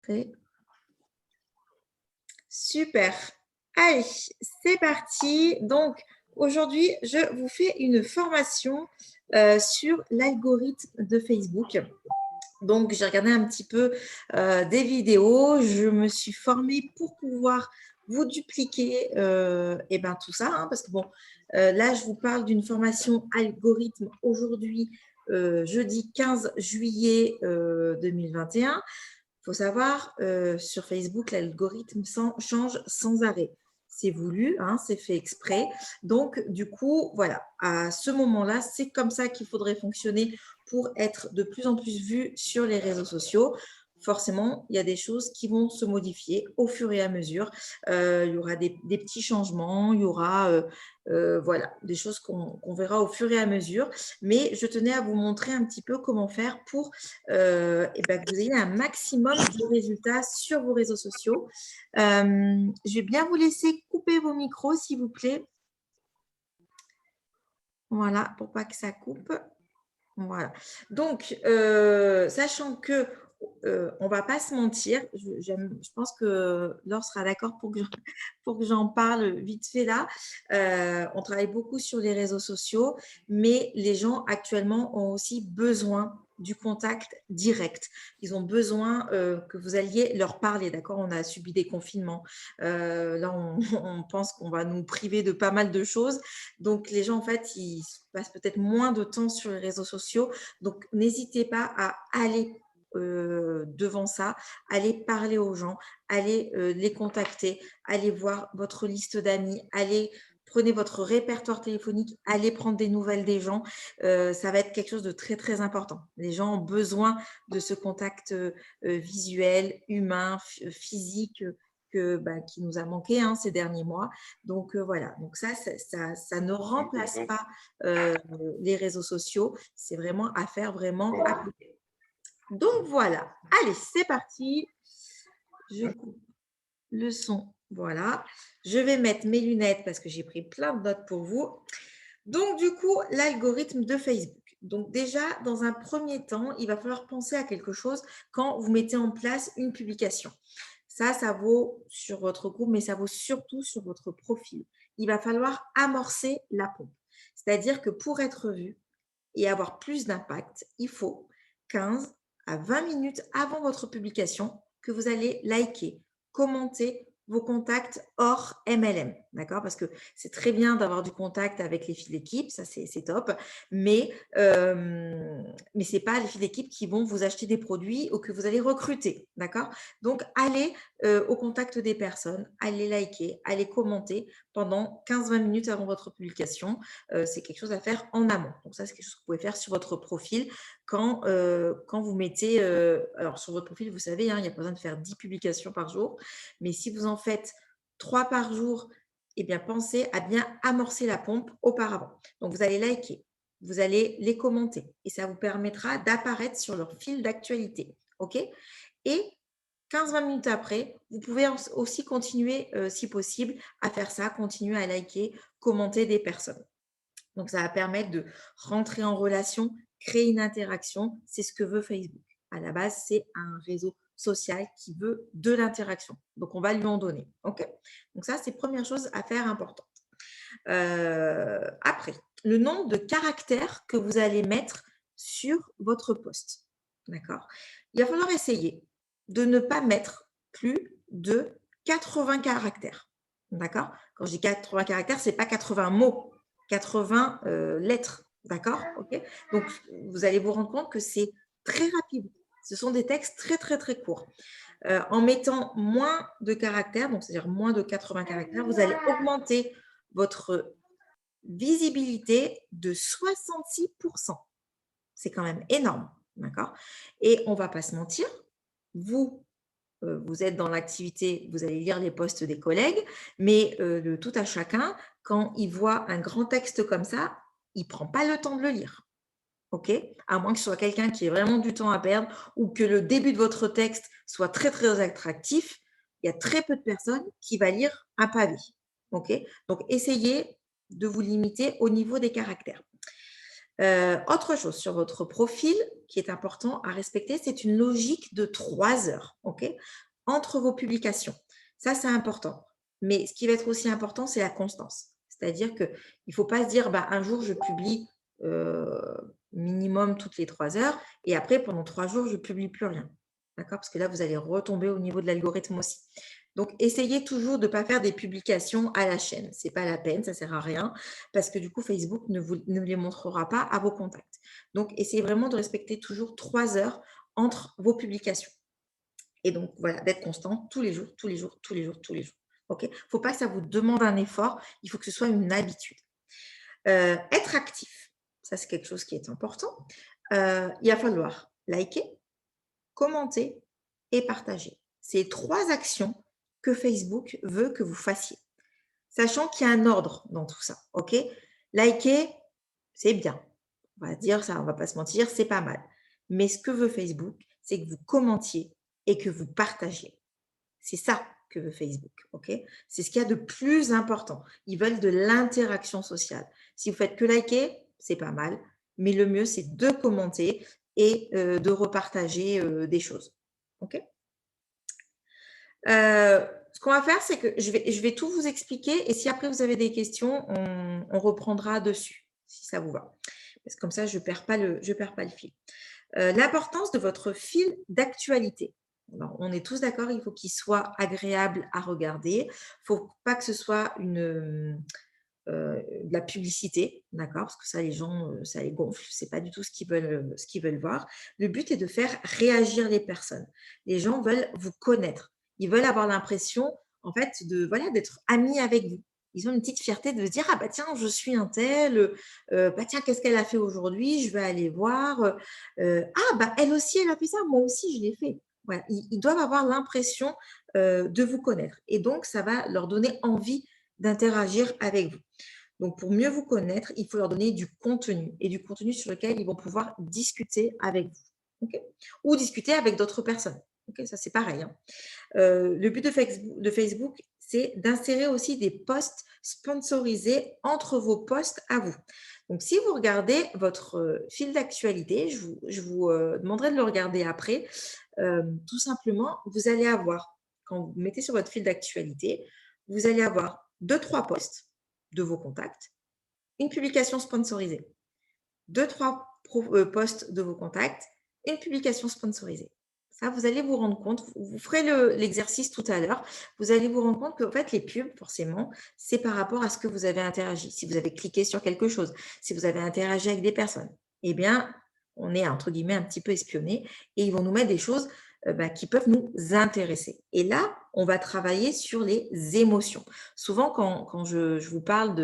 Prêt? Super. Allez, c'est parti. Donc, aujourd'hui, je vous fais une formation sur l'algorithme de Facebook. Donc, j'ai regardé un petit peu des vidéos. Je me suis formée pour pouvoir vous dupliquer tout ça. Parce que bon, là, je vous parle d'une formation algorithme aujourd'hui, jeudi 15 juillet 2021. Il faut savoir, sur Facebook, l'algorithme change sans arrêt. C'est voulu, hein, c'est fait exprès. Donc, du coup, voilà, à ce moment-là, c'est comme ça qu'il faudrait fonctionner pour être de plus en plus vu sur les réseaux sociaux. Forcément, il y a des choses qui vont se modifier au fur et à mesure. Il y aura des petits changements, il y aura voilà, des choses qu'on verra au fur et à mesure. Mais je tenais à vous montrer un petit peu comment faire pour que vous ayez un maximum de résultats sur vos réseaux sociaux. Je vais bien vous laisser couper vos micros, s'il vous plaît. Voilà, pour pas que ça coupe. Voilà. Donc, sachant que on va pas se mentir, je pense que Laure sera d'accord pour que j'en parle vite fait là. On travaille beaucoup sur les réseaux sociaux, mais les gens actuellement ont aussi besoin du contact direct. Ils ont besoin que vous alliez leur parler, d'accord? On a subi des confinements. Là, on pense qu'on va nous priver de pas mal de choses. Donc, les gens, en fait, ils passent peut-être moins de temps sur les réseaux sociaux. Donc, n'hésitez pas à aller devant ça, aller parler aux gens, aller les contacter, aller voir votre liste d'amis, prenez votre répertoire téléphonique, allez prendre des nouvelles des gens. Ça va être quelque chose de très, très important. Les gens ont besoin de ce contact visuel, humain, physique, qui nous a manqué ces derniers mois. Donc, voilà. Donc, ça ne remplace pas les réseaux sociaux. C'est vraiment à faire vraiment à côté. Donc, voilà. Allez, c'est parti. Je coupe le son. Voilà. Je vais mettre mes lunettes parce que j'ai pris plein de notes pour vous. Donc, du coup, l'algorithme de Facebook. Donc, déjà, dans un premier temps, il va falloir penser à quelque chose quand vous mettez en place une publication. Ça vaut sur votre groupe, mais ça vaut surtout sur votre profil. Il va falloir amorcer la pompe. C'est-à-dire que pour être vu et avoir plus d'impact, il faut 15 à 20 minutes avant votre publication que vous allez liker, commenter vos contacts hors MLM, d'accord? Parce que c'est très bien d'avoir du contact avec les filles d'équipe, ça c'est top, mais ce n'est pas les filles d'équipe qui vont vous acheter des produits ou que vous allez recruter, d'accord? Donc, allez au contact des personnes, allez liker, allez commenter pendant 15-20 minutes avant votre publication. C'est quelque chose à faire en amont. Donc, ça, c'est quelque chose que vous pouvez faire sur votre profil quand vous mettez… alors, sur votre profil, vous savez, il n'y a pas besoin de faire 10 publications par jour. Mais si vous en faites 3 par jour, eh bien, pensez à bien amorcer la pompe auparavant. Donc, vous allez liker, vous allez les commenter et ça vous permettra d'apparaître sur leur fil d'actualité. OK? Et 15-20 minutes après, vous pouvez aussi continuer, si possible, à faire ça, continuer à liker, commenter des personnes. Donc, ça va permettre de rentrer en relation, créer une interaction. C'est ce que veut Facebook. À la base, c'est un réseau social qui veut de l'interaction. Donc, on va lui en donner. OK? Donc, ça, c'est première chose à faire importante. Après, le nombre de caractères que vous allez mettre sur votre post. D'accord? Il va falloir essayer de ne pas mettre plus de 80 caractères. D'accord? Quand je dis 80 caractères, ce n'est pas 80 mots, 80 lettres. D'accord? OK? Donc, vous allez vous rendre compte que c'est très rapide. Ce sont des textes très, très, très courts. En mettant moins de caractères, donc c'est-à-dire moins de 80 caractères, vous allez augmenter votre visibilité de 66%. C'est quand même énorme, d'accord? Et on ne va pas se mentir, vous êtes dans l'activité, vous allez lire les posts des collègues, mais de tout à chacun, quand il voit un grand texte comme ça, il ne prend pas le temps de le lire. OK? À moins que ce soit quelqu'un qui ait vraiment du temps à perdre ou que le début de votre texte soit très, très attractif, il y a très peu de personnes qui vont lire un pavé. OK? Donc, essayez de vous limiter au niveau des caractères. Autre chose sur votre profil qui est important à respecter, c'est une logique de 3 heures, ok, entre vos publications. Ça, c'est important. Mais ce qui va être aussi important, c'est la constance. C'est-à-dire qu'il ne faut pas se dire, bah, un jour, je publie euh, minimum toutes les 3 heures et après, pendant 3 jours, je ne publie plus rien. D'accord? Parce que là, vous allez retomber au niveau de l'algorithme aussi. Donc, essayez toujours de ne pas faire des publications à la chaîne. Ce n'est pas la peine, ça ne sert à rien parce que du coup, Facebook ne les montrera pas à vos contacts. Donc, essayez vraiment de respecter toujours 3 heures entre vos publications. Et donc, voilà, d'être constant tous les jours, tous les jours, tous les jours, tous les jours. OK? Il ne faut pas que ça vous demande un effort, il faut que ce soit une habitude. Être actif, ça c'est quelque chose qui est important. Il va falloir liker, commenter et partager. C'est 3 actions que Facebook veut que vous fassiez. Sachant qu'il y a un ordre dans tout ça, OK? Liker, c'est bien. On va dire ça, on va pas se mentir, c'est pas mal. Mais ce que veut Facebook, c'est que vous commentiez et que vous partagiez. C'est ça que veut Facebook, OK? C'est ce qu'il y a de plus important. Ils veulent de l'interaction sociale. Si vous faites que liker, c'est pas mal, mais le mieux, c'est de commenter et de repartager des choses, OK? Ce qu'on va faire, c'est que je vais tout vous expliquer et si après vous avez des questions, on reprendra dessus, si ça vous va. Parce que comme ça, je perds pas le fil. L'importance de votre fil d'actualité. Alors, on est tous d'accord, il faut qu'il soit agréable à regarder. Il ne faut pas que ce soit de la publicité, d'accord? Parce que ça, les gens, ça les gonfle. Ce n'est pas du tout ce qu'ils veulent voir. Le but est de faire réagir les personnes. Les gens veulent vous connaître. Ils veulent avoir l'impression, en fait, voilà, d'être amis avec vous. Ils ont une petite fierté de se dire, ah bah tiens, je suis un tel, bah tiens, qu'est-ce qu'elle a fait aujourd'hui? Je vais aller voir. Ah bah elle aussi, elle a fait ça, moi aussi, je l'ai fait. Voilà, ils doivent avoir l'impression de vous connaître. Et donc, ça va leur donner envie d'interagir avec vous. Donc, pour mieux vous connaître, il faut leur donner du contenu et du contenu sur lequel ils vont pouvoir discuter avec vous. OK? Ou discuter avec d'autres personnes. OK? Ça, c'est pareil, hein. Le but de Facebook, c'est d'insérer aussi des posts sponsorisés entre vos posts à vous. Donc, si vous regardez votre fil d'actualité, je vous demanderai de le regarder après. Tout simplement, vous allez avoir, quand vous mettez sur votre fil d'actualité, vous allez avoir 2-3 posts de vos contacts, une publication sponsorisée, 2-3 posts de vos contacts, une publication sponsorisée. Ça, vous allez vous rendre compte, vous ferez l'exercice tout à l'heure, vous allez vous rendre compte que en fait, les pubs, forcément, c'est par rapport à ce que vous avez interagi. Si vous avez cliqué sur quelque chose, si vous avez interagi avec des personnes, eh bien, on est entre guillemets un petit peu espionné et ils vont nous mettre des choses qui peuvent nous intéresser. Et là, on va travailler sur les émotions. Souvent, quand je vous parle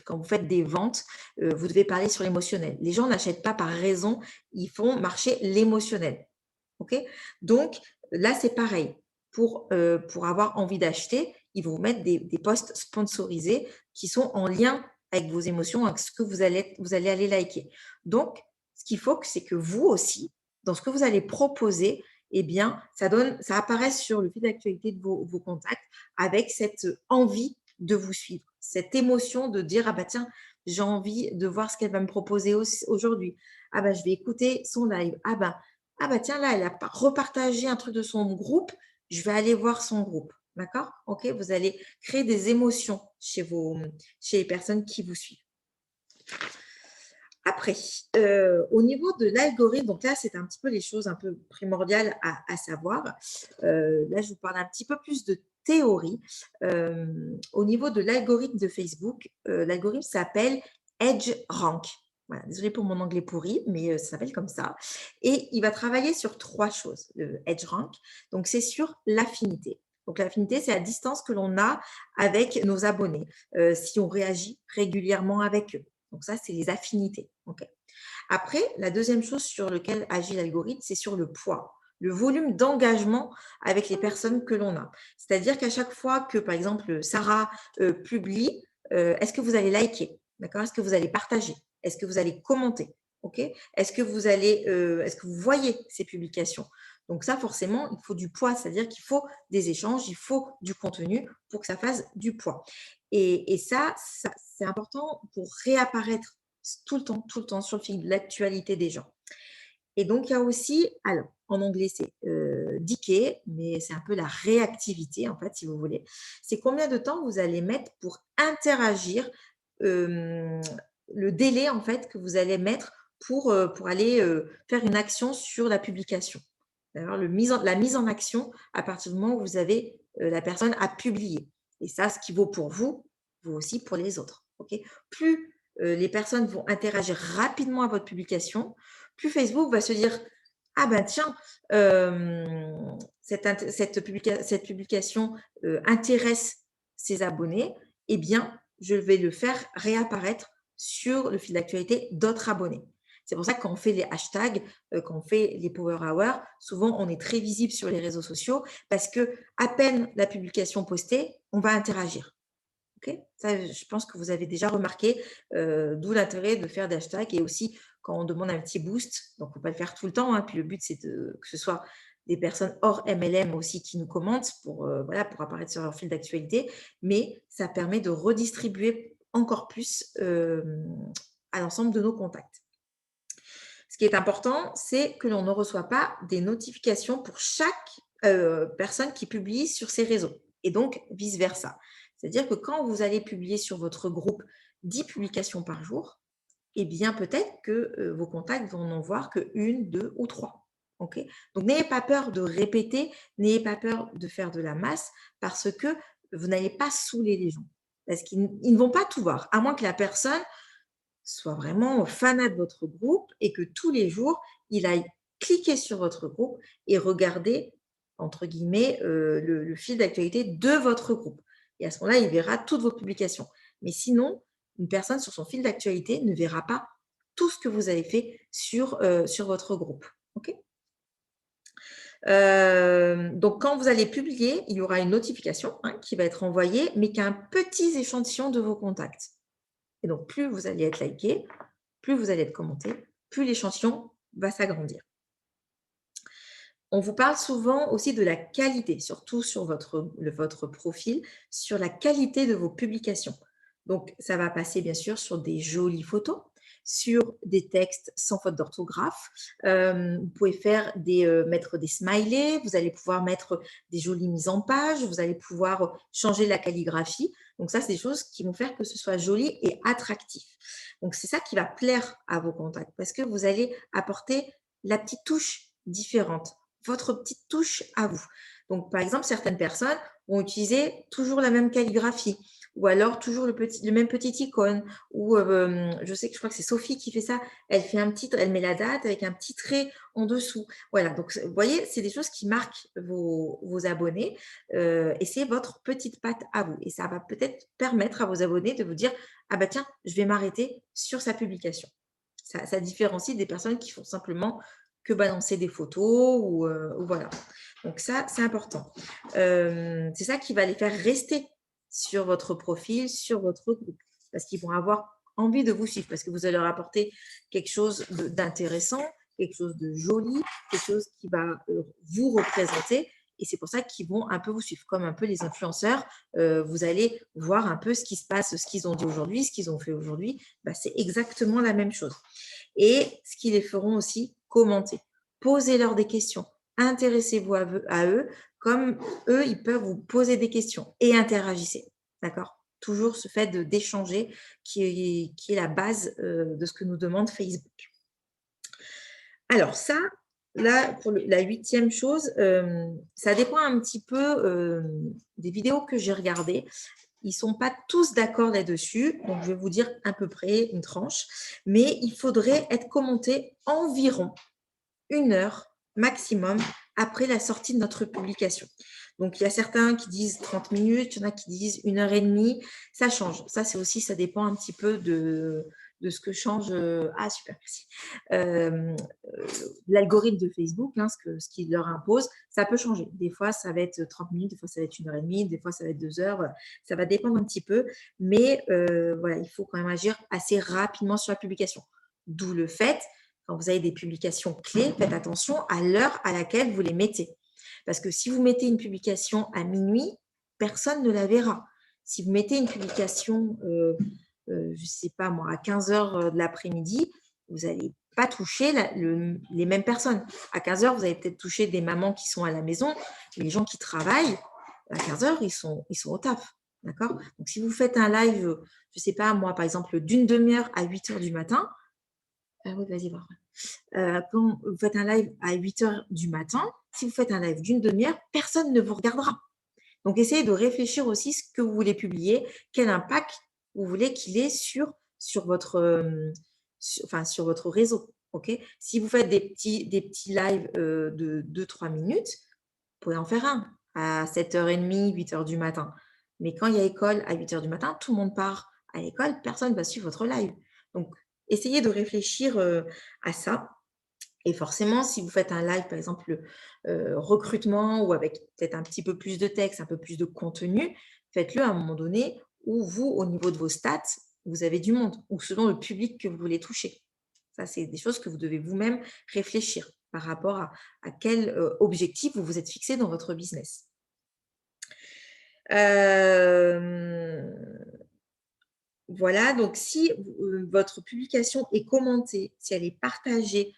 quand vous faites des ventes, vous devez parler sur l'émotionnel. Les gens n'achètent pas par raison, ils font marcher l'émotionnel. OK? Donc là, c'est pareil. Pour avoir envie d'acheter, ils vont vous mettre des posts sponsorisés qui sont en lien avec vos émotions, avec ce que vous allez aller liker. Donc, ce qu'il faut, c'est que vous aussi, dans ce que vous allez proposer, eh bien, ça apparaît sur le fil d'actualité de vos contacts avec cette envie de vous suivre, cette émotion de dire, ah bah tiens, j'ai envie de voir ce qu'elle va me proposer aujourd'hui. Ah bah, je vais écouter son live. Ah bah tiens, là, elle a repartagé un truc de son groupe, je vais aller voir son groupe. D'accord? OK? Vous allez créer des émotions chez les personnes qui vous suivent. Après, au niveau de l'algorithme, donc là, c'est un petit peu les choses un peu primordiales à savoir. Là, je vous parle un petit peu plus de théorie. Au niveau de l'algorithme de Facebook, l'algorithme s'appelle EdgeRank. Voilà, désolée pour mon anglais pourri, mais ça s'appelle comme ça. Et il va travailler sur 3 choses, le EdgeRank. Donc, c'est sur l'affinité. Donc, l'affinité, c'est la distance que l'on a avec nos abonnés, si on réagit régulièrement avec eux. Donc, ça, c'est les affinités. Okay. Après, la deuxième chose sur laquelle agit l'algorithme, c'est sur le poids, le volume d'engagement avec les personnes que l'on a. C'est-à-dire qu'à chaque fois que, par exemple, Sarah publie, est-ce que vous allez liker? D'accord? Est-ce que vous allez partager? Est-ce que vous allez commenter? Okay. Est-ce que vous voyez ces publications? Donc ça, forcément, il faut du poids, c'est-à-dire qu'il faut des échanges, il faut du contenu pour que ça fasse du poids. Et ça, c'est important pour réapparaître tout le temps sur le fil de l'actualité des gens. Et donc, il y a aussi, alors, en anglais, c'est decay, mais c'est un peu la réactivité, en fait, si vous voulez. C'est combien de temps vous allez mettre pour interagir, euh, le délai, en fait, que vous allez mettre pour aller faire une action sur la publication. D'accord, la mise en action à partir du moment où vous avez la personne à publier. Et ça, ce qui vaut pour vous, vaut aussi pour les autres. Ok, plus les personnes vont interagir rapidement à votre publication, plus Facebook va se dire ah ben tiens, cette publication intéresse ses abonnés, eh bien, je vais le faire réapparaître sur le fil d'actualité d'autres abonnés. C'est pour ça que quand on fait les hashtags, quand on fait les Power Hours, souvent on est très visible sur les réseaux sociaux parce que à peine la publication postée, on va interagir. Okay, ça, je pense que vous avez déjà remarqué, d'où l'intérêt de faire des hashtags et aussi quand on demande un petit boost, donc on ne peut pas le faire tout le temps, hein, puis le but c'est que ce soit des personnes hors MLM aussi qui nous commentent voilà, pour apparaître sur leur fil d'actualité, mais ça permet de redistribuer encore plus à l'ensemble de nos contacts. Ce qui est important, c'est que l'on ne reçoit pas des notifications pour chaque personne qui publie sur ces réseaux et donc vice-versa. C'est-à-dire que quand vous allez publier sur votre groupe 10 publications par jour, eh bien peut-être que vos contacts vont n'en voir que une, deux ou trois. Okay, donc n'ayez pas peur de répéter, n'ayez pas peur de faire de la masse parce que vous n'allez pas saouler les gens. Parce qu'ils ne vont pas tout voir, à moins que la personne soit vraiment fanat de votre groupe et que tous les jours, il aille cliquer sur votre groupe et regarder, entre guillemets, le fil d'actualité de votre groupe. Et à ce moment-là, il verra toutes vos publications. Mais sinon, une personne sur son fil d'actualité ne verra pas tout ce que vous avez fait sur votre groupe. Okay, donc, quand vous allez publier, il y aura une notification qui va être envoyée, mais qu'un petit échantillon de vos contacts. Et donc, plus vous allez être liké, plus vous allez être commenté, plus l'échantillon va s'agrandir. On vous parle souvent aussi de la qualité, surtout sur votre profil, sur la qualité de vos publications. Donc, ça va passer bien sûr sur des jolies photos, sur des textes sans faute d'orthographe. Vous pouvez mettre des smileys, vous allez pouvoir mettre des jolies mises en page, vous allez pouvoir changer la calligraphie. Donc ça, c'est des choses qui vont faire que ce soit joli et attractif. Donc, c'est ça qui va plaire à vos contacts parce que vous allez apporter la petite touche différente, votre petite touche à vous. Donc, par exemple, certaines personnes vont utiliser toujours la même calligraphie ou alors toujours le même petit icône. Ou je crois que c'est Sophie qui fait ça. Elle met la date avec un petit trait en dessous. Voilà, donc vous voyez, c'est des choses qui marquent vos abonnés et c'est votre petite patte à vous. Et ça va peut-être permettre à vos abonnés de vous dire ah bah tiens, je vais m'arrêter sur sa publication. Ça différencie des personnes qui font simplement que balancer des photos ou voilà. Donc ça, c'est important. C'est ça qui va les faire rester sur votre profil, sur votre groupe, parce qu'ils vont avoir envie de vous suivre, parce que vous allez leur apporter quelque chose d'intéressant, quelque chose de joli, quelque chose qui va vous représenter. Et c'est pour ça qu'ils vont un peu vous suivre, comme un peu les influenceurs. Vous allez voir un peu ce qui se passe, ce qu'ils ont dit aujourd'hui, ce qu'ils ont fait aujourd'hui. Bah, c'est exactement la même chose. Et ce qui les feront aussi commenter. Posez-leur des questions. Intéressez-vous à eux, comme eux, ils peuvent vous poser des questions et interagissez. D'accord? Toujours ce fait d'échanger qui est la base de ce que nous demande Facebook. Alors ça, là, pour la 8e chose, ça dépend un petit peu des vidéos que j'ai regardées. Ils ne sont pas tous d'accord là-dessus, donc je vais vous dire à peu près une tranche, mais il faudrait être commenté environ 1 heure maximum après la sortie de notre publication. Donc, il y a certains qui disent 30 minutes, il y en a qui disent 1 heure et demie, ça change. Ça, c'est aussi, ça dépend un petit peu de ce que change. Ah, super, merci. L'algorithme de Facebook, ce qu'il leur impose, ça peut changer. Des fois, ça va être 30 minutes, des fois, ça va être 1 heure et demie, des fois, ça va être 2 heures. Voilà. Ça va dépendre un petit peu, mais voilà, il faut quand même agir assez rapidement sur la publication. D'où le fait, quand vous avez des publications clés, faites attention à l'heure à laquelle vous les mettez. Parce que si vous mettez une publication à minuit, personne ne la verra. Si vous mettez une publication je ne sais pas moi, à 15 heures de l'après-midi, vous n'allez pas toucher les mêmes personnes. À 15 heures, vous allez peut-être toucher des mamans qui sont à la maison, mais les gens qui travaillent, à 15 heures, ils sont au taf. D'accord? Donc, si vous faites un live, je ne sais pas moi, par exemple, d'une demi-heure à 8 heures du matin, oui, vas-y, voir. Quand vous faites un live à 8 heures du matin, si vous faites un live d'une demi-heure, personne ne vous regardera. Donc, essayez de réfléchir aussi ce que vous voulez publier, quel impact vous voulez qu'il ait sur votre, sur votre réseau. Okay, si vous faites des petits lives de 2-3 minutes, vous pouvez en faire un à 7h30, 8 heures du matin. Mais quand il y a école à 8 heures du matin, tout le monde part à l'école, personne ne va suivre votre live. Donc, essayez de réfléchir à ça. Et forcément, si vous faites un live, par exemple, recrutement ou avec peut-être un petit peu plus de texte, un peu plus de contenu, faites-le à un moment donné où vous, au niveau de vos stats, vous avez du monde ou selon le public que vous voulez toucher. Ça, c'est des choses que vous devez vous-même réfléchir par rapport à quel objectif vous vous êtes fixé dans votre business. Voilà, donc si votre publication est commentée, si elle est partagée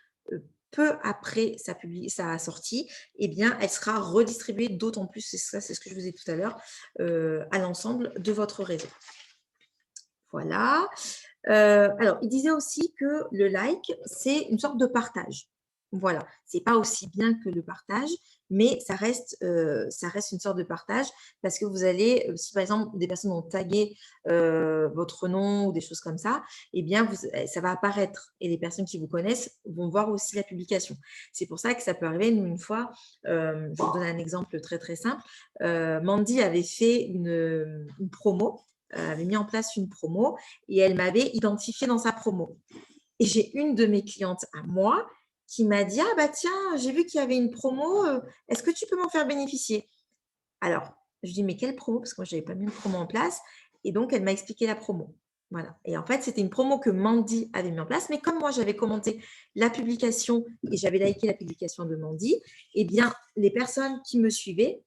peu après sa sortie, eh bien, elle sera redistribuée d'autant plus, c'est ce que je vous ai dit tout à l'heure, à l'ensemble de votre réseau. Voilà. Alors, il disait aussi que le like, c'est une sorte de partage. Voilà, c'est pas aussi bien que le partage, mais ça reste une sorte de partage parce que vous allez, si par exemple des personnes ont tagué votre nom ou des choses comme ça, eh bien ça va apparaître et les personnes qui vous connaissent vont voir aussi la publication. C'est pour ça que ça peut arriver. Nous, une fois, je vous donne un exemple très très simple. Mandy avait fait une promo, avait mis en place une promo et elle m'avait identifiée dans sa promo. Et j'ai une de mes clientes à moi qui m'a dit « Ah bah tiens, j'ai vu qu'il y avait une promo, est-ce que tu peux m'en faire bénéficier ?» Alors, je dis « Mais quelle promo ?» Parce que moi, je n'avais pas mis une promo en place. Et donc, elle m'a expliqué la promo. Voilà. Et en fait, c'était une promo que Mandy avait mis en place. Mais comme moi, j'avais commenté la publication et j'avais liké la publication de Mandy, eh bien, les personnes qui me suivaient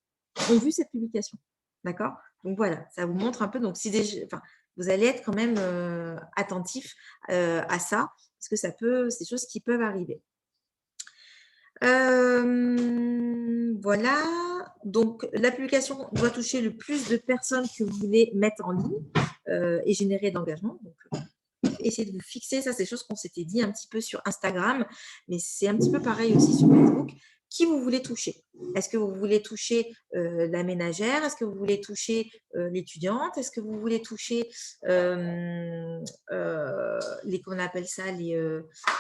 ont vu cette publication. D'accord? Donc, voilà, ça vous montre un peu. Donc, si vous allez être quand même attentif à ça, parce que c'est des choses qui peuvent arriver. Voilà, donc la publication doit toucher le plus de personnes que vous voulez mettre en ligne et générer d'engagement. Donc, essayez de vous fixer, ça c'est des choses qu'on s'était dit un petit peu sur Instagram, mais c'est un petit peu pareil aussi sur Facebook. Qui vous voulez toucher? Est-ce que vous voulez toucher la ménagère? Est-ce que vous voulez toucher l'étudiante? Est-ce que vous voulez toucher qu'on appelle ça,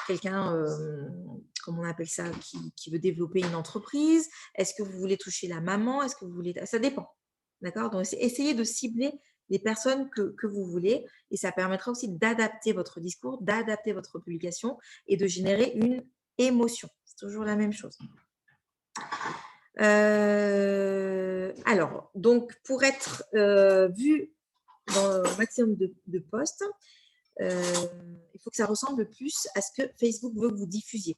quelqu'un, comment on appelle ça, qui veut développer une entreprise? Est-ce que vous voulez toucher la maman? Est-ce que vous voulez… Ça dépend. D'accord? Donc, essayez de cibler les personnes que vous voulez et ça permettra aussi d'adapter votre discours, d'adapter votre publication et de générer une émotion. C'est toujours la même chose. Alors, donc, pour être vu dans le maximum de posts, il faut que ça ressemble plus à ce que Facebook veut que vous diffusiez.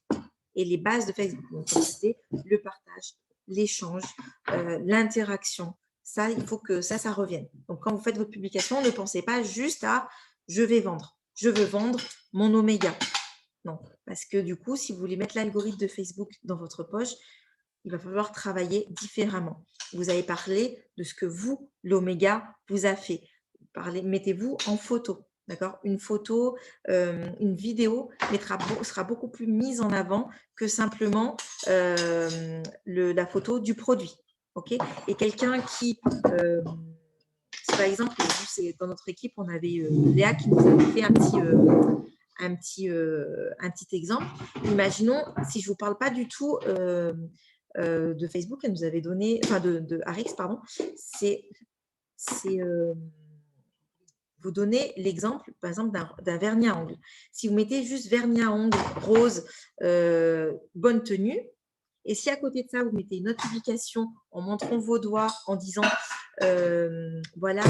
Et les bases de Facebook, donc c'est le partage, l'échange, l'interaction. Ça, il faut que ça revienne. Donc, quand vous faites votre publication, ne pensez pas juste à « je vais vendre ». Je veux vendre mon Oméga. Non, parce que du coup, si vous voulez mettre l'algorithme de Facebook dans votre poche, il va falloir travailler différemment. Vous allez parler de ce que vous, l'Oméga, vous a fait. Mettez-vous en photo. D'accord? Une photo, une vidéo sera beaucoup plus mise en avant que simplement la photo du produit. Okay? Et quelqu'un qui… par exemple, dans notre équipe, on avait Léa qui nous avait fait un petit exemple. Imaginons, si je ne vous parle pas du tout de Facebook, elle nous avait donné, enfin de Arix, pardon, c'est vous donner l'exemple, par exemple, d'un vernis à ongles. Si vous mettez juste vernis à ongles rose, bonne tenue, et si à côté de ça, vous mettez une autre publication en montrant vos doigts, en disant voilà,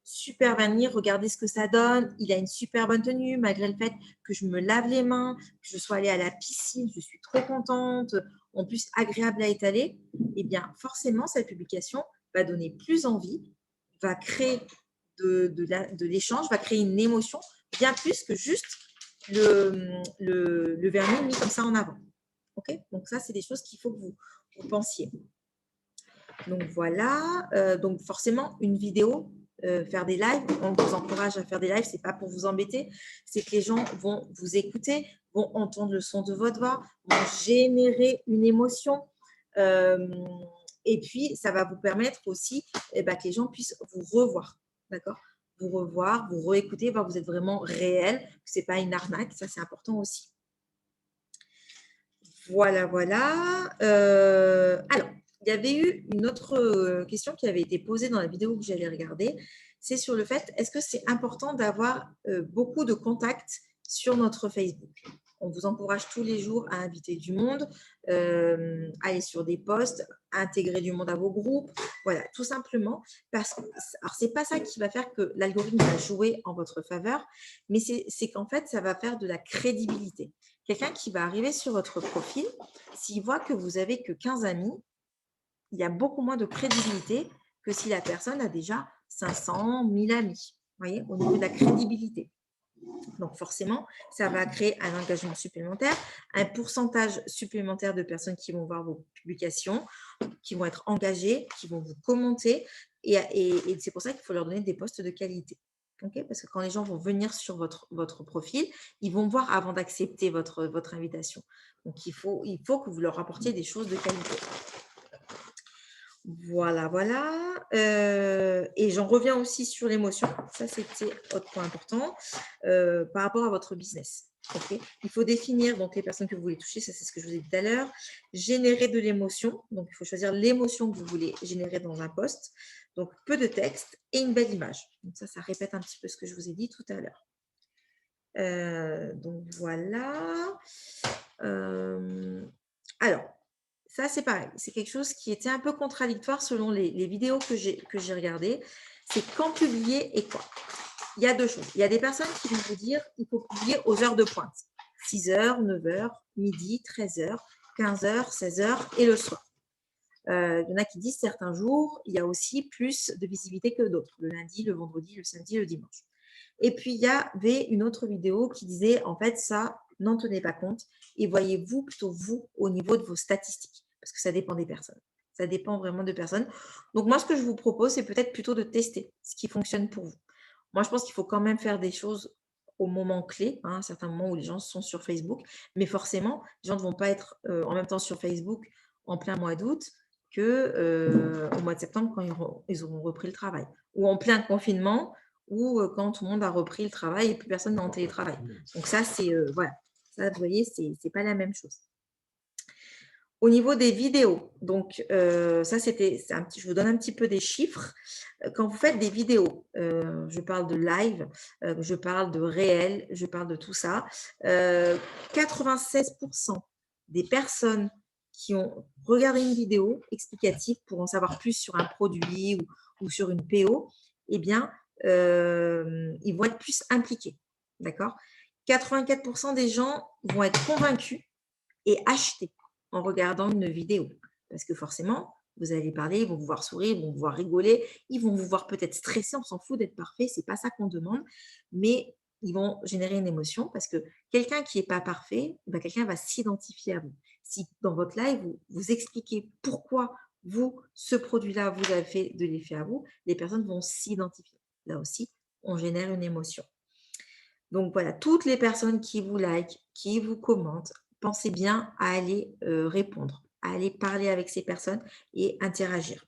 super vernis, regardez ce que ça donne, il a une super bonne tenue, malgré le fait que je me lave les mains, que je sois allée à la piscine, je suis trop contente, en plus agréable à étaler, eh bien forcément, cette publication va donner plus envie, va créer de l'échange va créer une émotion bien plus que juste le vernis mis comme ça en avant. Ok, donc ça, c'est des choses qu'il faut que vous pensiez. Donc voilà, donc forcément, une vidéo, faire des lives, on vous encourage à faire des lives, ce n'est pas pour vous embêter, c'est que les gens vont vous écouter, vont entendre le son de votre voix, vont générer une émotion. Et puis, ça va vous permettre aussi que les gens puissent vous revoir, d'accord? Vous revoir, vous réécouter, voir que vous êtes vraiment réel, que ce n'est pas une arnaque, ça c'est important aussi. Voilà, voilà. Alors, il y avait eu une autre question qui avait été posée dans la vidéo que j'avais regardée. C'est sur le fait, est-ce que c'est important d'avoir beaucoup de contacts sur notre Facebook? On vous encourage tous les jours à inviter du monde, aller sur des posts, intégrer du monde à vos groupes. Voilà, tout simplement. Parce que, alors, ce n'est pas ça qui va faire que l'algorithme va jouer en votre faveur, mais c'est qu'en fait, ça va faire de la crédibilité. Quelqu'un qui va arriver sur votre profil, s'il voit que vous n'avez que 15 amis, il y a beaucoup moins de crédibilité que si la personne a déjà 500, 1000 amis. Vous voyez, au niveau de la crédibilité. Donc forcément, ça va créer un engagement supplémentaire, un pourcentage supplémentaire de personnes qui vont voir vos publications, qui vont être engagées, qui vont vous commenter. Et c'est pour ça qu'il faut leur donner des postes de qualité. Okay, parce que quand les gens vont venir sur votre profil, ils vont voir avant d'accepter votre invitation. Donc, il faut que vous leur apportiez des choses de qualité. Voilà, voilà. Et j'en reviens aussi sur l'émotion. Ça, c'était autre point important par rapport à votre business. Okay, il faut définir donc les personnes que vous voulez toucher, ça c'est ce que je vous ai dit tout à l'heure. Générer de l'émotion, donc il faut choisir l'émotion que vous voulez générer dans un post. Donc peu de texte et une belle image. Donc ça répète un petit peu ce que je vous ai dit tout à l'heure. Donc voilà. Alors, ça c'est pareil. C'est quelque chose qui était un peu contradictoire selon les vidéos que j'ai regardées. C'est quand publier et quoi. Il y a deux choses. Il y a des personnes qui vont vous dire qu'il faut publier aux heures de pointe. 6h, 9h, midi, 13h, 15h, 16h et le soir. Il y en a qui disent certains jours, il y a aussi plus de visibilité que d'autres. Le lundi, le vendredi, le samedi, le dimanche. Et puis, il y avait une autre vidéo qui disait, en fait, ça, n'en tenez pas compte et voyez-vous plutôt vous au niveau de vos statistiques. Parce que ça dépend des personnes. Ça dépend vraiment de personnes. Donc, moi, ce que je vous propose, c'est peut-être plutôt de tester ce qui fonctionne pour vous. Moi, je pense qu'il faut quand même faire des choses au moment clé, à un certain moment où les gens sont sur Facebook. Mais forcément, les gens ne vont pas être en même temps sur Facebook en plein mois d'août qu'au mois de septembre quand ils auront repris le travail. Ou en plein confinement ou quand tout le monde a repris le travail et plus personne n'est en télétravail. Donc ça, c'est voilà. Ça, vous voyez, c'est pas la même chose. Au niveau des vidéos, donc ça je vous donne un petit peu des chiffres. Quand vous faites des vidéos, je parle de live, je parle de réel, je parle de tout ça. 96% des personnes qui ont regardé une vidéo explicative pour en savoir plus sur un produit ou sur une PO, eh bien, ils vont être plus impliqués. D'accord ? 84% des gens vont être convaincus et acheter en regardant une vidéo. Parce que forcément, vous allez parler, ils vont vous voir sourire, ils vont vous voir rigoler, ils vont vous voir peut-être stressé, on s'en fout d'être parfait, c'est pas ça qu'on demande, mais ils vont générer une émotion parce que quelqu'un qui n'est pas parfait, quelqu'un va s'identifier à vous. Si dans votre live, vous expliquez pourquoi vous, ce produit-là, vous avez fait de l'effet à vous, les personnes vont s'identifier. Là aussi, on génère une émotion. Donc voilà, toutes les personnes qui vous like, qui vous commentent, pensez bien à aller répondre, à aller parler avec ces personnes et interagir.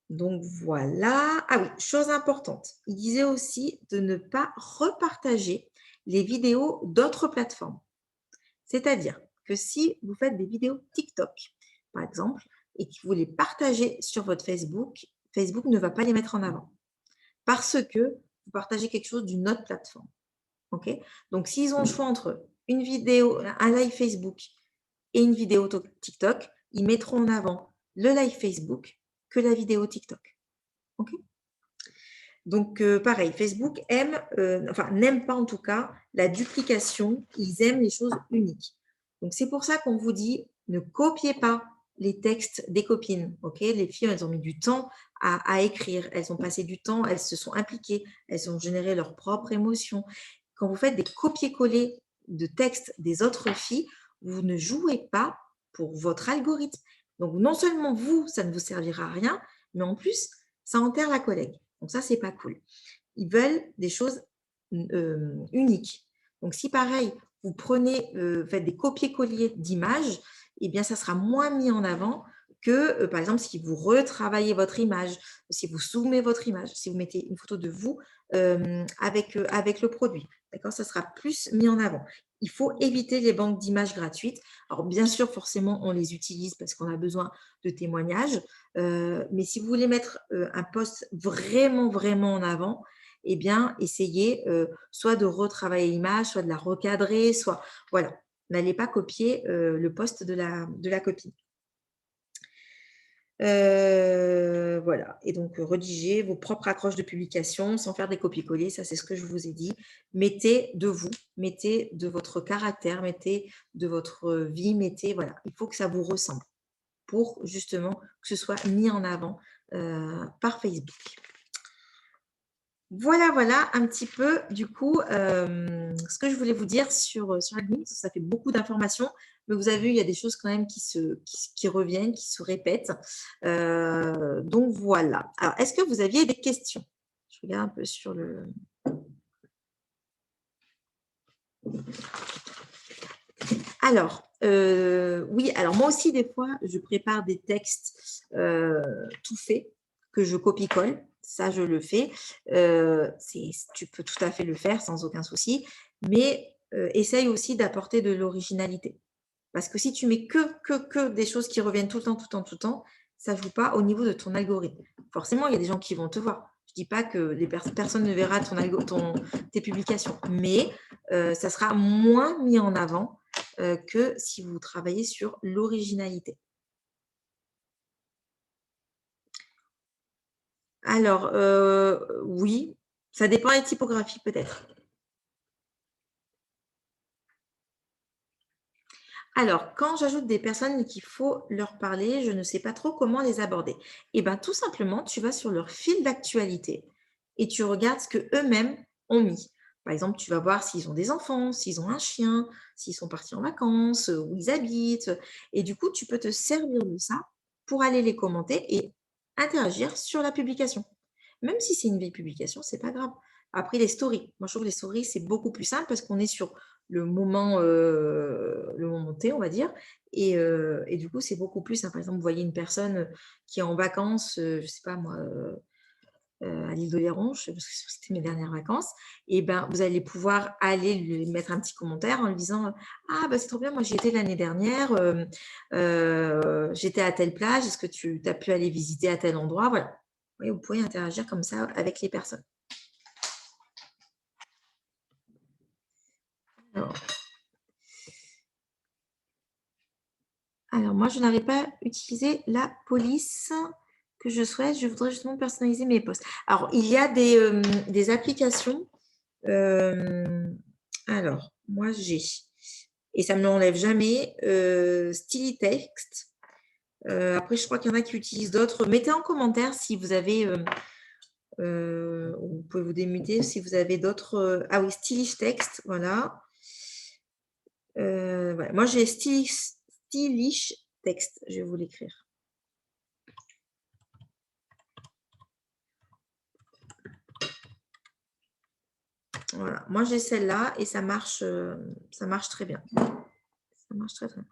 Donc voilà. Ah oui, chose importante. Il disait aussi de ne pas repartager les vidéos d'autres plateformes. C'est-à-dire que si vous faites des vidéos TikTok, par exemple, et que vous les partagez sur votre Facebook, Facebook ne va pas les mettre en avant. Parce que vous partagez quelque chose d'une autre plateforme. Okay, donc, s'ils ont le choix entre une vidéo, un live Facebook et une vidéo TikTok, ils mettront en avant le live Facebook que la vidéo TikTok. Okay, donc, pareil, Facebook n'aime pas en tout cas la duplication. Ils aiment les choses uniques. Donc, c'est pour ça qu'on vous dit ne copiez pas les textes des copines. Ok, les filles, elles ont mis du temps à écrire, elles ont passé du temps, elles se sont impliquées, elles ont généré leurs propres émotions. Quand vous faites des copier-coller de textes des autres filles, vous ne jouez pas pour votre algorithme. Donc, non seulement vous, ça ne vous servira à rien, mais en plus, ça enterre la collègue. Donc, ça, c'est pas cool. Ils veulent des choses uniques. Donc, si pareil, vous prenez, faites des copier-coller d'images, eh bien, ça sera moins mis en avant que, par exemple, si vous retravaillez votre image, si vous zoomez votre image, si vous mettez une photo de vous avec le produit. D'accord, ça sera plus mis en avant. Il faut éviter les banques d'images gratuites. Alors, bien sûr, forcément, on les utilise parce qu'on a besoin de témoignages. Mais si vous voulez mettre un post vraiment, vraiment en avant, eh bien, essayez soit de retravailler l'image, soit de la recadrer, soit… Voilà, n'allez pas copier le post de la copine. Voilà, et donc rédigez vos propres accroches de publication sans faire des copier-coller, ça c'est ce que je vous ai dit. Mettez de vous, mettez de votre caractère, mettez de votre vie, mettez, voilà, il faut que ça vous ressemble pour justement que ce soit mis en avant par Facebook. Voilà, voilà un petit peu du coup ce que je voulais vous dire sur LinkedIn. Ça fait beaucoup d'informations, mais vous avez vu, il y a des choses quand même qui reviennent, qui se répètent. Donc voilà. Alors, est-ce que vous aviez des questions? Je regarde un peu sur le… Alors, oui, alors moi aussi, des fois, je prépare des textes tout faits que je copie-colle. Ça, je le fais. Tu peux tout à fait le faire sans aucun souci, mais essaye aussi d'apporter de l'originalité. Parce que si tu mets que des choses qui reviennent tout le temps, tout le temps, tout le temps, ça ne joue pas au niveau de ton algorithme. Forcément, il y a des gens qui vont te voir. Je ne dis pas que personne ne verra tes publications, mais ça sera moins mis en avant que si vous travaillez sur l'originalité. Alors, oui, ça dépend des typographies peut-être. Alors, quand j'ajoute des personnes qu'il faut leur parler, je ne sais pas trop comment les aborder. Eh bien, tout simplement, tu vas sur leur fil d'actualité et tu regardes ce qu'eux-mêmes ont mis. Par exemple, tu vas voir s'ils ont des enfants, s'ils ont un chien, s'ils sont partis en vacances, où ils habitent. Et du coup, tu peux te servir de ça pour aller les commenter et interagir sur la publication. Même si c'est une vieille publication, c'est pas grave. Après, les stories. Moi, je trouve que les stories, c'est beaucoup plus simple parce qu'on est sur le moment T, on va dire. Et du coup, c'est beaucoup plus simple. Par exemple, vous voyez une personne qui est en vacances, je ne sais pas moi, à l'île de Léron, parce que c'était mes dernières vacances, et ben, vous allez pouvoir aller lui mettre un petit commentaire en lui disant « Ah, bah, c'est trop bien, moi j'y étais l'année dernière, j'étais à telle plage, est-ce que tu as pu aller visiter à tel endroit ?» Voilà. Oui, vous pouvez interagir comme ça avec les personnes. Alors, moi, je n'avais pas utilisé la police que je souhaite. Je voudrais justement personnaliser mes posts. Alors, il y a des applications. Alors, moi, j'ai, et ça ne me l'enlève jamais, StilyText. Après, je crois qu'il y en a qui utilisent d'autres. Mettez en commentaire si vous avez… vous pouvez vous démuter si vous avez d'autres… ah oui, StilyText, voilà. Voilà. Moi, j'ai StilyText. Je vais vous l'écrire. Voilà. Moi, j'ai celle-là et ça marche très bien. Ça marche très, très bien.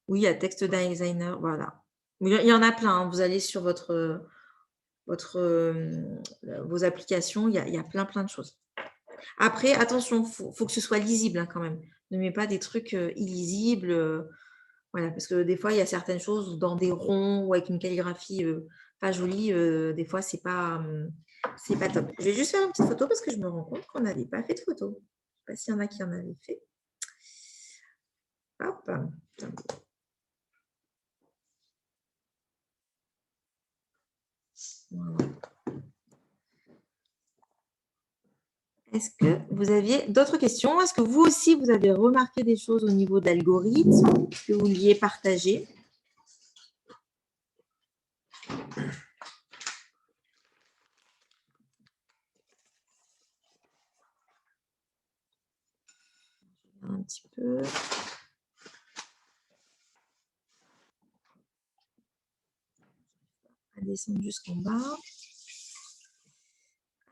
Oui, il y a Text Designer, voilà. Il y en a plein. Hein. Vous allez sur vos applications, il y a plein de choses. Après, attention, faut que ce soit lisible hein, quand même. Ne mets pas des trucs illisibles. Voilà, parce que des fois, il y a certaines choses dans des ronds ou avec une calligraphie pas jolie. Des fois, c'est pas top. Je vais juste faire une petite photo parce que je me rends compte qu'on n'avait pas fait de photo. Je ne sais pas s'il y en a qui en avaient fait. Hop. Voilà. Est-ce que vous aviez d'autres questions? Est-ce que vous aussi, vous avez remarqué des choses au niveau de l'algorithme que vous vouliez partager? Un petit peu. On va descendre jusqu'en bas.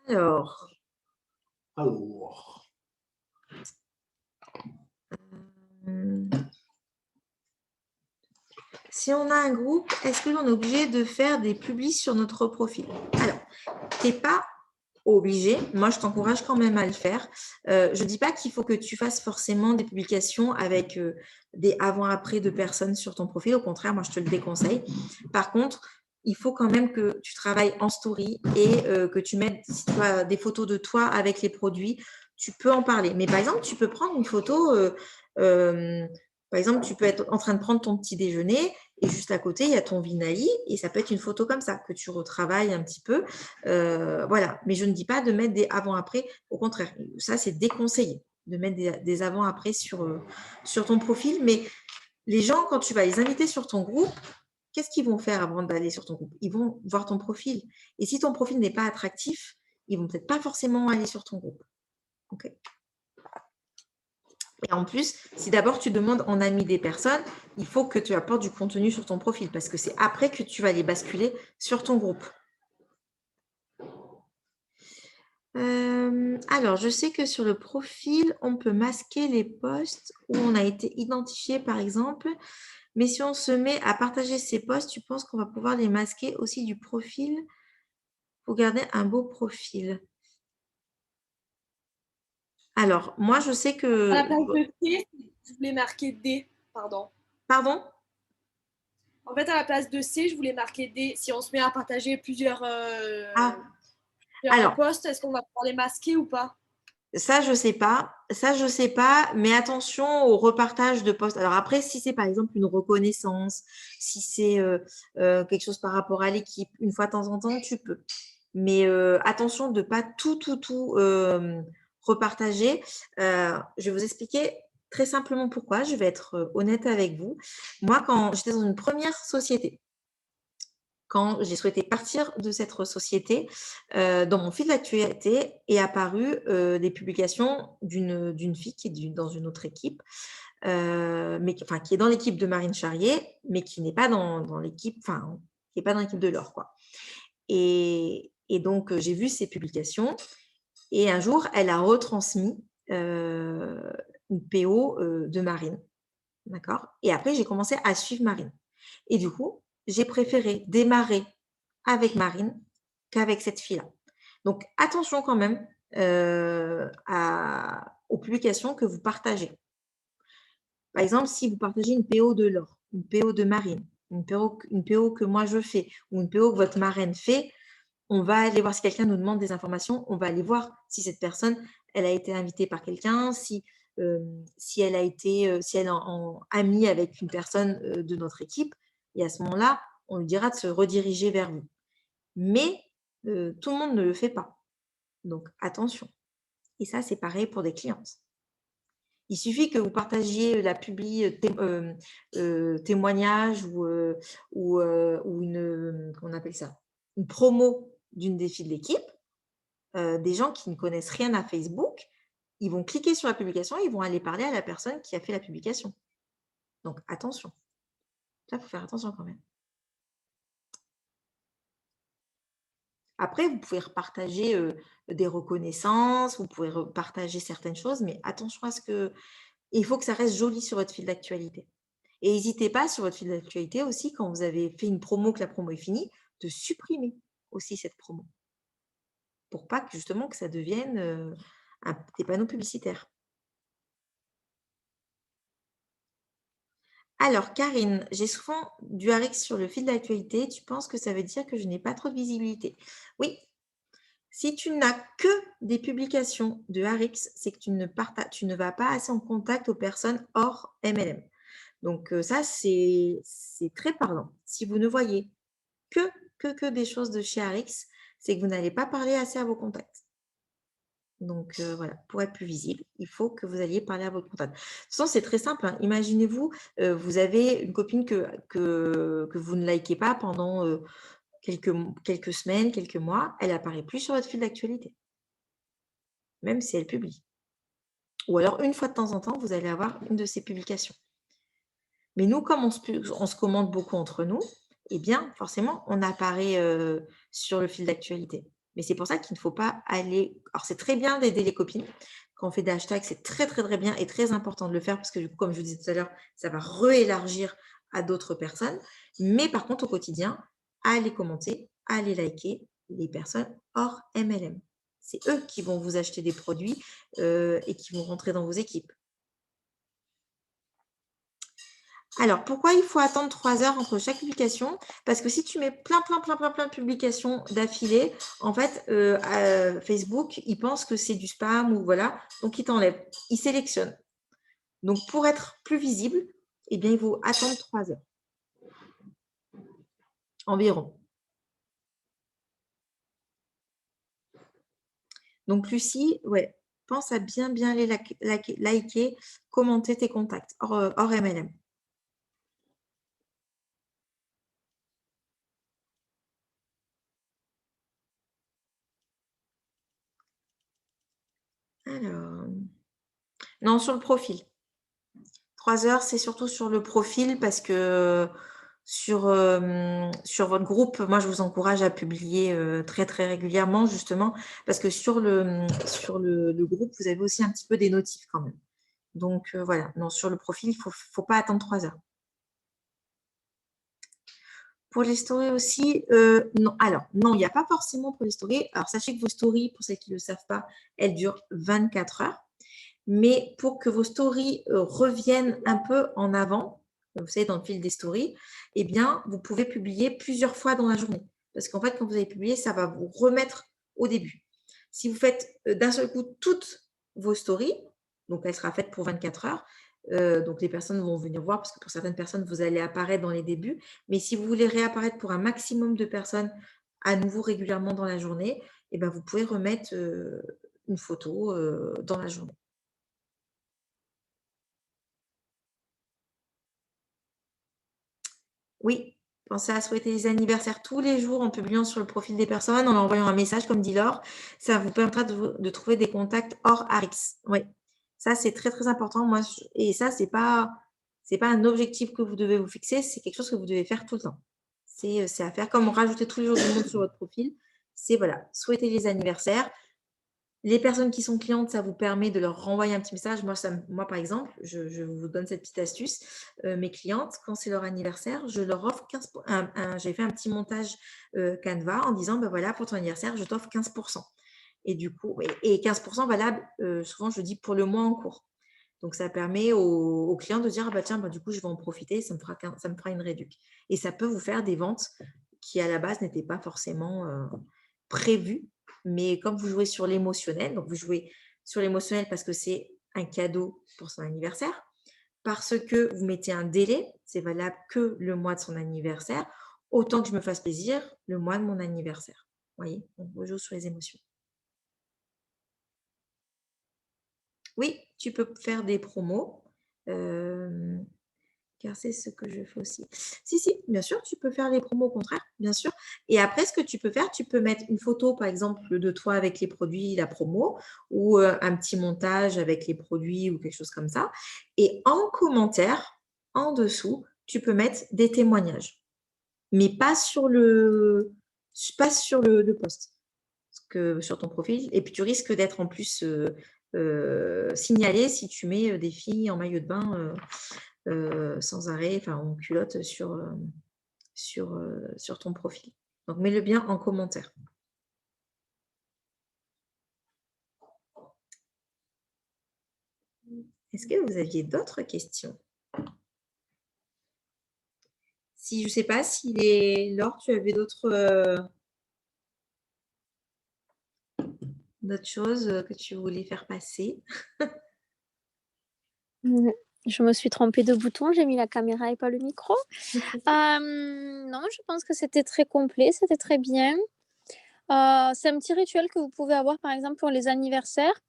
Alors. Si on a un groupe, est-ce que l'on est obligé de faire des publis sur notre profil? Alors, tu n'es pas obligé. Moi, je t'encourage quand même à le faire. Je ne dis pas qu'il faut que tu fasses forcément des publications avec des avant-après de personnes sur ton profil. Au contraire, moi, je te le déconseille. Par contre, il faut quand même que tu travailles en story et que tu mettes, si tu as des photos de toi avec les produits, tu peux en parler. Mais par exemple, tu peux prendre une photo, par exemple, tu peux être en train de prendre ton petit déjeuner et juste à côté, il y a ton Vinali et ça peut être une photo comme ça que tu retravailles un petit peu. Voilà. Mais je ne dis pas de mettre des avant-après. Au contraire, ça, c'est déconseillé de mettre des avant-après sur ton profil. Mais les gens, quand tu vas les inviter sur ton groupe, qu'est-ce qu'ils vont faire avant d'aller sur ton groupe? Ils vont voir ton profil. Et si ton profil n'est pas attractif, ils vont peut-être pas forcément aller sur ton groupe. OK. Et en plus, si d'abord tu demandes en ami des personnes, il faut que tu apportes du contenu sur ton profil parce que c'est après que tu vas les basculer sur ton groupe. Alors, je sais que sur le profil, on peut masquer les posts où on a été identifié, par exemple. Mais si on se met à partager ces posts, tu penses qu'on va pouvoir les masquer aussi du profil pour garder un beau profil? Alors, moi, je sais que… À la place de C, je voulais marquer D, pardon. Pardon? En fait, à la place de C, je voulais marquer D. Si on se met à partager plusieurs Alors, posts, est-ce qu'on va pouvoir les masquer ou pas? ça, je sais pas. Ça, je sais pas. Mais attention au repartage de posts. Alors après, si c'est par exemple une reconnaissance, si c'est quelque chose par rapport à l'équipe, une fois de temps en temps, tu peux. Mais attention de ne pas tout repartager. Je vais vous expliquer très simplement pourquoi. Je vais être honnête avec vous. Moi, quand j'étais dans une première société, quand j'ai souhaité partir de cette société, dans mon fil d'actualité est apparu des publications d'une fille qui est dans une autre équipe, mais qui est dans l'équipe de Marine Charrier, mais qui n'est pas dans l'équipe, enfin, qui n'est pas dans l'équipe de l'or, quoi. Et donc, j'ai vu ces publications et un jour, elle a retransmis une PO de Marine. D'accord? Et après, j'ai commencé à suivre Marine. Et du coup, j'ai préféré démarrer avec Marine qu'avec cette fille-là. Donc, attention quand même aux publications que vous partagez. Par exemple, si vous partagez une PO de Laure, une PO de Marine, une PO que moi je fais, ou une PO que votre marraine fait, on va aller voir si quelqu'un nous demande des informations, on va aller voir si cette personne, elle a été invitée par quelqu'un, si elle a été, si elle est en amie avec une personne de notre équipe. Et à ce moment-là, on lui dira de se rediriger vers vous. Mais tout le monde ne le fait pas. Donc, attention. Et ça, c'est pareil pour des clientes. Il suffit que vous partagiez la témoignage ou une, comment on appelle ça, une promo d'une des filles de l'équipe, des gens qui ne connaissent rien à Facebook, ils vont cliquer sur la publication, ils vont aller parler à la personne qui a fait la publication. Donc, attention. Ça, il faut faire attention quand même. Après, vous pouvez repartager des reconnaissances, vous pouvez repartager certaines choses, mais attention à ce que… Il faut que ça reste joli sur votre fil d'actualité. Et n'hésitez pas sur votre fil d'actualité aussi, quand vous avez fait une promo, que la promo est finie, de supprimer aussi cette promo. Pour pas que justement que ça devienne des panneaux publicitaires. Alors, Karine, j'ai souvent du Harix sur le fil d'actualité. Tu penses que ça veut dire que je n'ai pas trop de visibilité? Oui. Si tu n'as que des publications de Harix, c'est que tu ne vas pas assez en contact aux personnes hors MLM. Donc, ça, c'est très parlant. Si vous ne voyez que des choses de chez Harix, c'est que vous n'allez pas parler assez à vos contacts. Donc, voilà, pour être plus visible, il faut que vous alliez parler à votre contact. De toute façon, c'est très simple, hein. Imaginez-vous, vous avez une copine que vous ne likez pas pendant quelques semaines, quelques mois, elle apparaît plus sur votre fil d'actualité, même si elle publie. Ou alors, une fois de temps en temps, vous allez avoir une de ces publications. Mais nous, comme on se commente beaucoup entre nous, eh bien, forcément, on apparaît sur le fil d'actualité. Mais c'est pour ça qu'il ne faut pas aller. Alors, c'est très bien d'aider les copines. Quand on fait des hashtags, c'est très, très, très bien et très important de le faire parce que, du coup, comme je vous disais tout à l'heure, ça va réélargir à d'autres personnes. Mais par contre, au quotidien, allez commenter, allez liker les personnes hors MLM. C'est eux qui vont vous acheter des produits et qui vont rentrer dans vos équipes. Alors, pourquoi il faut attendre 3 heures entre chaque publication? Parce que si tu mets plein de publications d'affilée, en fait, Facebook, il pense que c'est du spam ou voilà, donc il t'enlève. Il sélectionne. Donc, pour être plus visible, eh bien, il faut attendre 3 heures environ. Donc, Lucie, ouais, pense à bien les liker, commenter tes contacts hors MLM. Alors, non, sur le profil. 3 heures, c'est surtout sur le profil parce que sur votre groupe, moi, je vous encourage à publier très, très régulièrement, justement, parce que sur le groupe, vous avez aussi un petit peu des notifs quand même. Donc, voilà. Non, sur le profil, il ne faut pas attendre 3 heures. Pour les stories aussi, non. Alors, non, il n'y a pas forcément pour les stories. Alors, sachez que vos stories, pour celles qui ne le savent pas, elles durent 24 heures. Mais pour que vos stories reviennent un peu en avant, vous savez, dans le fil des stories, eh bien, vous pouvez publier plusieurs fois dans la journée. Parce qu'en fait, quand vous avez publié, ça va vous remettre au début. Si vous faites d'un seul coup toutes vos stories, donc elle sera faite pour 24 heures, donc les personnes vont venir voir, parce que pour certaines personnes, vous allez apparaître dans les débuts. Mais si vous voulez réapparaître pour un maximum de personnes à nouveau régulièrement dans la journée, eh bien, vous pouvez remettre une photo dans la journée. Oui, pensez à souhaiter les anniversaires tous les jours en publiant sur le profil des personnes, en leur envoyant un message, comme dit Laure. Ça vous permettra de trouver des contacts hors Arix. Oui, ça, c'est très, très important. Moi, et ça, c'est pas un objectif que vous devez vous fixer, c'est quelque chose que vous devez faire tout le temps. C'est à faire comme rajouter tous les jours du monde sur votre profil. C'est voilà, souhaiter les anniversaires. Les personnes qui sont clientes, ça vous permet de leur renvoyer un petit message. Moi par exemple, je vous donne cette petite astuce. Mes clientes, quand c'est leur anniversaire, je leur offre 15 j'ai fait un petit montage Canva en disant, ben voilà, pour ton anniversaire, je t'offre 15%. Et du coup, et 15% valable, souvent je dis pour le mois en cours. Donc, ça permet aux clients de dire, ah bah tiens, bah, du coup, je vais en profiter, ça me fera une réduction. Et ça peut vous faire des ventes qui, à la base, n'étaient pas forcément prévues. Mais comme vous jouez sur l'émotionnel, donc vous jouez sur l'émotionnel parce que c'est un cadeau pour son anniversaire, parce que vous mettez un délai, c'est valable que le mois de son anniversaire, autant que je me fasse plaisir le mois de mon anniversaire. Vous voyez, on joue sur les émotions. Oui, tu peux faire des promos, car c'est ce que je fais aussi. Si, bien sûr, tu peux faire les promos au contraire, bien sûr. Et après, ce que tu peux faire, tu peux mettre une photo, par exemple, de toi avec les produits, la promo, ou un petit montage avec les produits ou quelque chose comme ça. Et en commentaire, en dessous, tu peux mettre des témoignages, mais pas sur le post, que sur ton profil. Et puis, tu risques d'être en plus signalé si tu mets des filles en maillot de bain sans arrêt, enfin en culotte sur ton profil. Donc, mets-le bien en commentaire. Est-ce que vous aviez d'autres questions? Si je ne sais pas si Laure, tu avais d'autres choses que tu voulais faire passer. Je me suis trompée de bouton, j'ai mis la caméra et pas le micro. Non, je pense que c'était très complet, c'était très bien. C'est un petit rituel que vous pouvez avoir, par exemple, pour les anniversaires.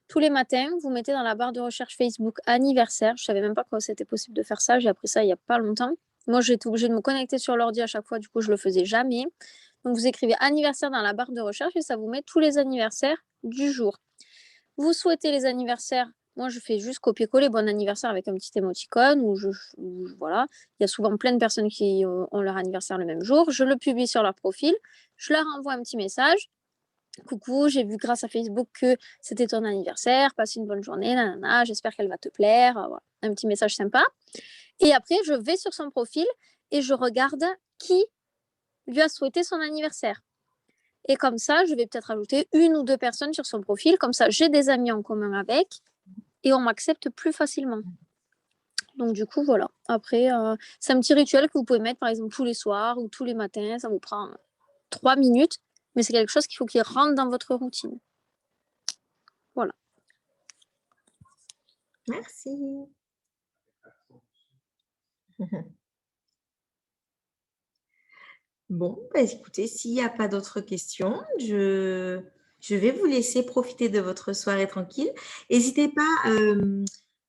Tous les matins, vous mettez dans la barre de recherche Facebook anniversaire. Je ne savais même pas que c'était possible de faire ça. J'ai appris ça il n'y a pas longtemps. Moi, j'étais obligée de me connecter sur l'ordi à chaque fois. Du coup, je ne le faisais jamais. Donc, vous écrivez anniversaire dans la barre de recherche et ça vous met tous les anniversaires du jour. Vous souhaitez les anniversaires, moi je fais juste copier-coller bon anniversaire avec un petit émoticône voilà. Il y a souvent plein de personnes qui ont leur anniversaire le même jour. Je le publie sur leur profil, je leur envoie un petit message. Coucou, j'ai vu grâce à Facebook que c'était ton anniversaire, passe une bonne journée, nanana, j'espère qu'elle va te plaire. Voilà. Un petit message sympa. Et après, je vais sur son profil et je regarde qui lui a souhaité son anniversaire. Et comme ça, je vais peut-être ajouter 1 ou 2 personnes sur son profil. Comme ça, j'ai des amis en commun avec et on m'accepte plus facilement. Donc, du coup, voilà. Après, c'est un petit rituel que vous pouvez mettre, par exemple, tous les soirs ou tous les matins. Ça vous prend 3 minutes, mais c'est quelque chose qu'il faut qu'il rentre dans votre routine. Voilà. Merci. Bon, bah, écoutez, s'il n'y a pas d'autres questions, je vais vous laisser profiter de votre soirée tranquille. N'hésitez pas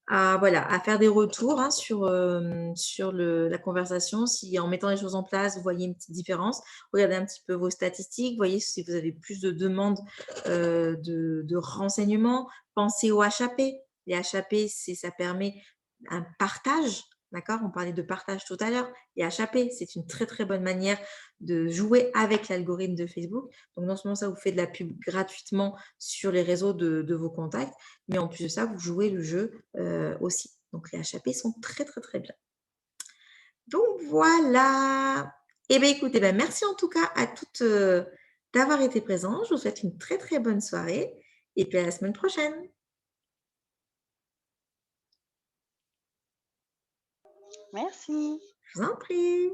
à faire des retours sur la conversation. Si en mettant les choses en place, vous voyez une petite différence, regardez un petit peu vos statistiques, voyez si vous avez plus de demandes de renseignements. Pensez aux HAP. Les HAP, ça permet un partage. D'accord? On parlait de partage tout à l'heure. Et HAP, c'est une très, très bonne manière de jouer avec l'algorithme de Facebook. Donc, non seulement ça vous fait de la pub gratuitement sur les réseaux de vos contacts, mais en plus de ça, vous jouez le jeu aussi. Donc, les HAP sont très, très, très bien. Donc, voilà. Eh bien, écoutez, merci en tout cas à toutes d'avoir été présentes. Je vous souhaite une très, très bonne soirée. Et puis, à la semaine prochaine. Merci. Je vous en prie.